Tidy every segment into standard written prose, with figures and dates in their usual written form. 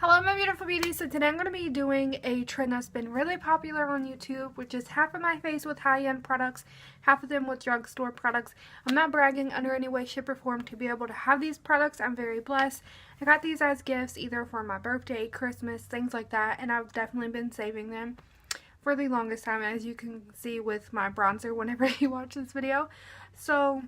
Hello my beautiful beauties. So today I'm going to be doing a trend that's been really popular on YouTube, which is half of my face with high-end products, half of them with drugstore products. I'm not bragging under any way, shape, or form to be able to have these products. I'm very blessed. I got these as gifts either for my birthday, Christmas, things like that, and I've definitely been saving them for the longest time, as you can see with my bronzer whenever you watch this video. So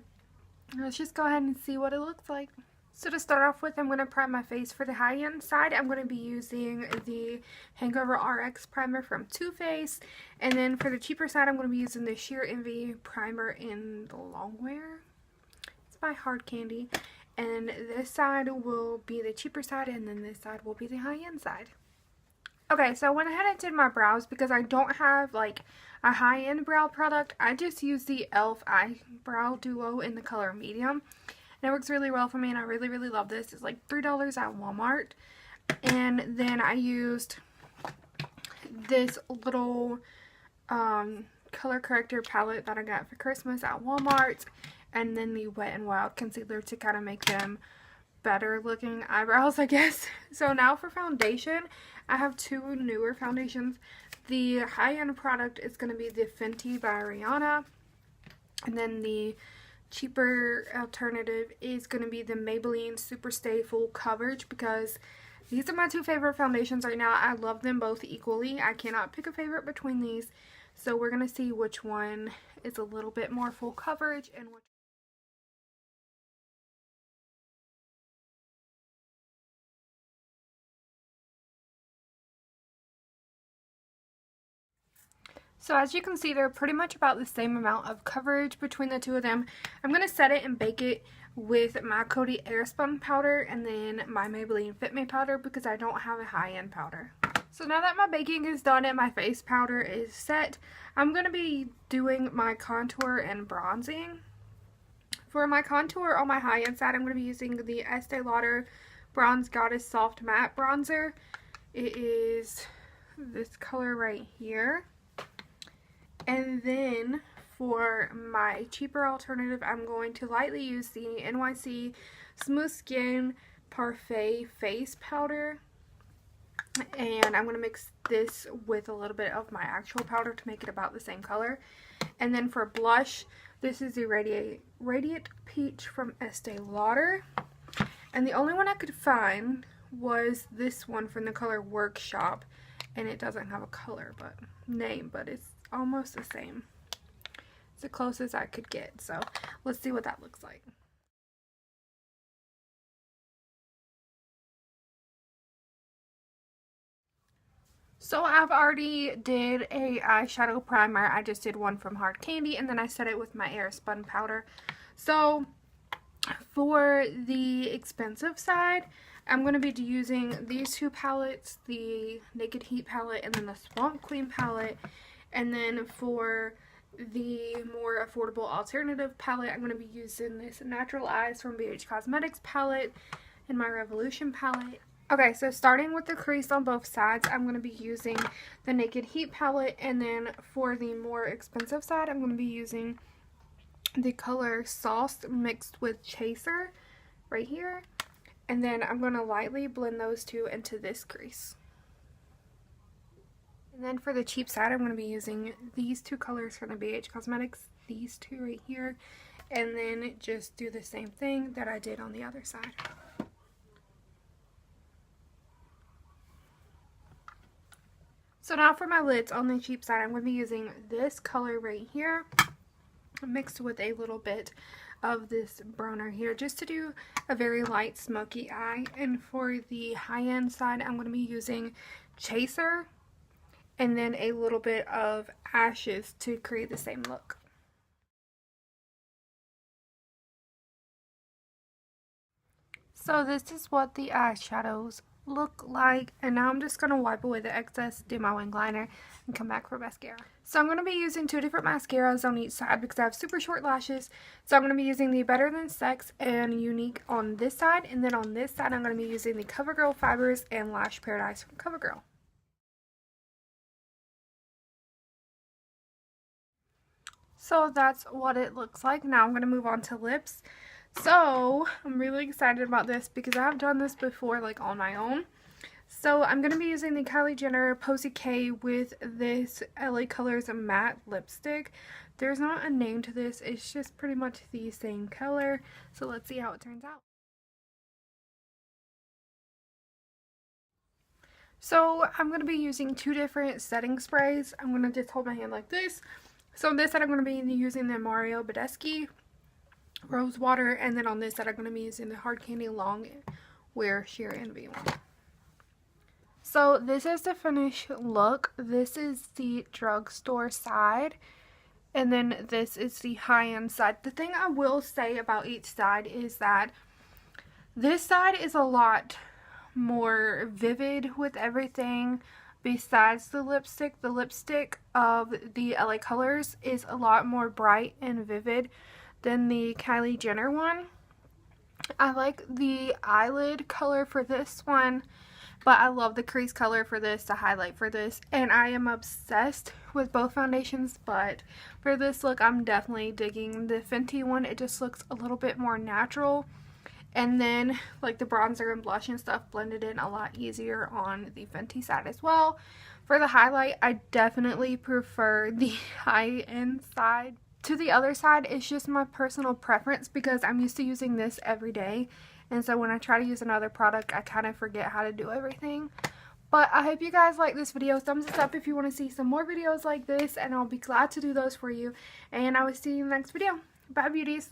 let's just go ahead and see what it looks like. So to start off with, I'm going to prime my face. For the high-end side, I'm going to be using the Hangover RX primer from Too Faced. And then for the cheaper side, I'm going to be using the Sheer Envy primer in the Longwear. It's by Hard Candy. And this side will be the cheaper side, and then this side will be the high-end side. Okay, so I went ahead and did my brows because I don't have like a high-end brow product. I just use the e.l.f. Eyebrow Duo in the color medium. And it works really well for me, and I really, really love this. It's like $3 at Walmart. And then I used this little color corrector palette that I got for Christmas at Walmart. And then the Wet n Wild concealer to kind of make them better looking eyebrows, I guess. So now for foundation, I have two newer foundations. The high-end product is going to be the Fenty by Rihanna. And then the cheaper alternative is going to be the Maybelline Superstay Full Coverage, because these are my two favorite foundations right now. I love them both equally. I cannot pick a favorite between these. So we're going to see which one is a little bit more full coverage and which. So as you can see, they're pretty much about the same amount of coverage between the two of them. I'm going to set it and bake it with my Coty Airspun powder and then my Maybelline Fit Me powder because I don't have a high-end powder. So now that my baking is done and my face powder is set, I'm going to be doing my contour and bronzing. For my contour on my high-end side, I'm going to be using the Estee Lauder Bronze Goddess Soft Matte Bronzer. It is this color right here. And then for my cheaper alternative, I'm going to lightly use the NYC Smooth Skin Parfait Face Powder. And I'm going to mix this with a little bit of my actual powder to make it about the same color. And then for blush, this is the Radiant Peach from Estee Lauder. And the only one I could find was this one from the color Workshop. And it doesn't have a color name, but it's almost the same. It's the closest I could get, so let's see what that looks like. So I've already did a eyeshadow primer. I just did one from Hard Candy, and then I set it with my Airspun powder. So for the expensive side, I'm going to be using these two palettes, the Naked Heat palette and then the Swamp Queen palette. And then for the more affordable alternative palette, I'm going to be using this Natural Eyes from BH Cosmetics palette and my Revolution palette. Okay, so starting with the crease on both sides, I'm going to be using the Naked Heat palette. And then for the more expensive side, I'm going to be using the color Sauce mixed with Chaser right here. And then I'm going to lightly blend those two into this crease. And then for the cheap side, I'm going to be using these two colors from the BH Cosmetics, these two right here, and then just do the same thing that I did on the other side. So now for my lids on the cheap side, I'm going to be using this color right here, mixed with a little bit of this bronzer here, just to do a very light smoky eye. And for the high-end side, I'm going to be using Chaser and then a little bit of Ashes to create the same look. So this is what the eyeshadows look like, and now I'm just going to wipe away the excess, do my wing liner, and come back for mascara. So I'm going to be using two different mascaras on each side because I have super short lashes. So I'm going to be using the Better Than Sex and Unique on this side, and then on this side I'm going to be using the CoverGirl Fibers and Lash Paradise from CoverGirl. So that's what it looks like. Now I'm going to move on to lips. So I'm really excited about this because I've done this before, like on my own. So I'm going to be using the Kylie Jenner Posy K with this LA Colors matte lipstick. There's not a name to this, it's just pretty much the same color. So let's see how it turns out. So I'm going to be using two different setting sprays. I'm going to just hold my hand like this. So on this side I'm going to be using the Mario Badescu Rose Water, and then on this side I'm going to be using the Hard Candy Long Wear Sheer Envy one. So this is the finished look. This is the drugstore side, and then this is the high-end side. The thing I will say about each side is that this side is a lot more vivid with everything besides the lipstick. The lipstick of the LA Colors is a lot more bright and vivid than the Kylie Jenner one. I like the eyelid color for this one, but I love the crease color for this, the highlight for this, and I am obsessed with both foundations, but for this look I'm definitely digging the Fenty one. It just looks a little bit more natural, and then like the bronzer and blush and stuff blended in a lot easier on the Fenty side as well. For the highlight, I definitely prefer the high-end side to the other side. It's just my personal preference because I'm used to using this every day, and so when I try to use another product I kind of forget how to do everything. But I hope you guys like this video. Thumbs up if you want to see some more videos like this, and I'll be glad to do those for you, and I will see you in the next video. Bye beauties.